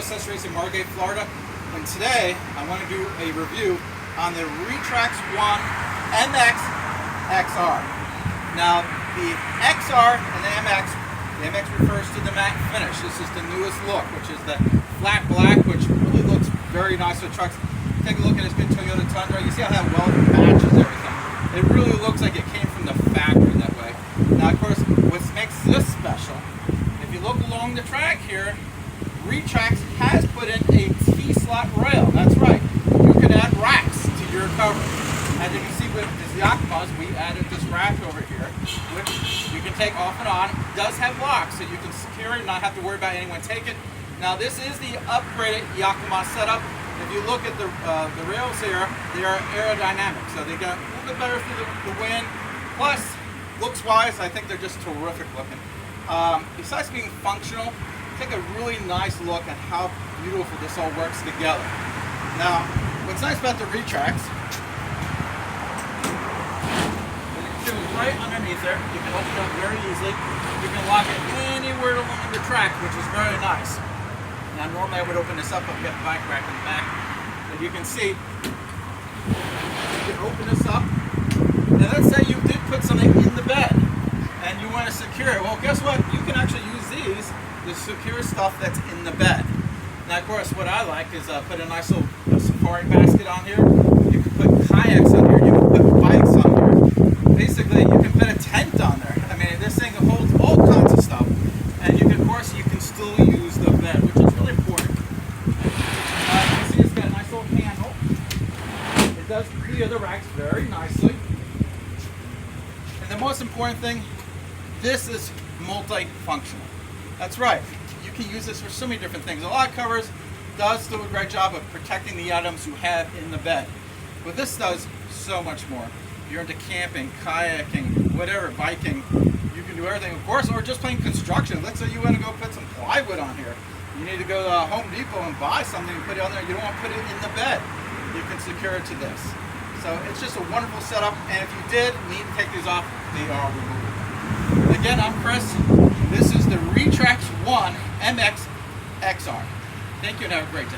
Accessories in Margate, Florida, and today I want to do a review on the RetraxOne MX XR. Now, the XR and the MX refers to the matte finish. This is the newest look, which is the flat black, which really looks very nice with trucks. Take a look at this good Toyota Tundra. You see how that well matches everything. It really looks like it came from the factory that way. Now, of course, what makes this special, if you look along the track here, Retrax has put in a T-slot rail. That's right. You can add racks to your cover. As you can see with this Yakima's, we added this rack over here, which you can take off and on. It does have locks, so you can secure it and not have to worry about anyone taking it. Now, this is the upgraded Yakima setup. If you look at the rails here, they are aerodynamic, so they got a little bit better through the wind. Plus, looks-wise, I think they're just terrific looking. Besides being functional, take a really nice look at how beautiful this all works together. Now, what's nice about the Retrax, it was right underneath there. You can open it up very easily. You can lock it anywhere along the track, which is very nice. Now, normally I would open this up and get the bike rack in the back, but you can see, you can open this up, and let's say you did put something in the bed, and you want to secure it. Well, guess what? You can actually use these to secure stuff that's in the bed. Now, of course, what I like is put a nice little safari basket on here. You can put kayaks on here. You can put bikes on here. Basically, you can put a tent on there. I mean, this thing holds all kinds of stuff. And you can, of course, you can still use the bed, which is really important. You can see it's got a nice little handle. It does clear the racks very nicely. And the most important thing, this is multifunctional. That's right. You can use this for so many different things. A lot of covers does do a great job of protecting the items you have in the bed. But this does so much more. If you're into camping, kayaking, whatever, biking, you can do everything, of course, or just plain construction. Let's say you want to go put some plywood on here. You need to go to Home Depot and buy something and put it on there. You don't want to put it in the bed. You can secure it to this. So it's just a wonderful setup, and if you did need to take these off, they are removable. Again, I'm Chris. This is the RetraxOne MX XR. Thank you and have a great day.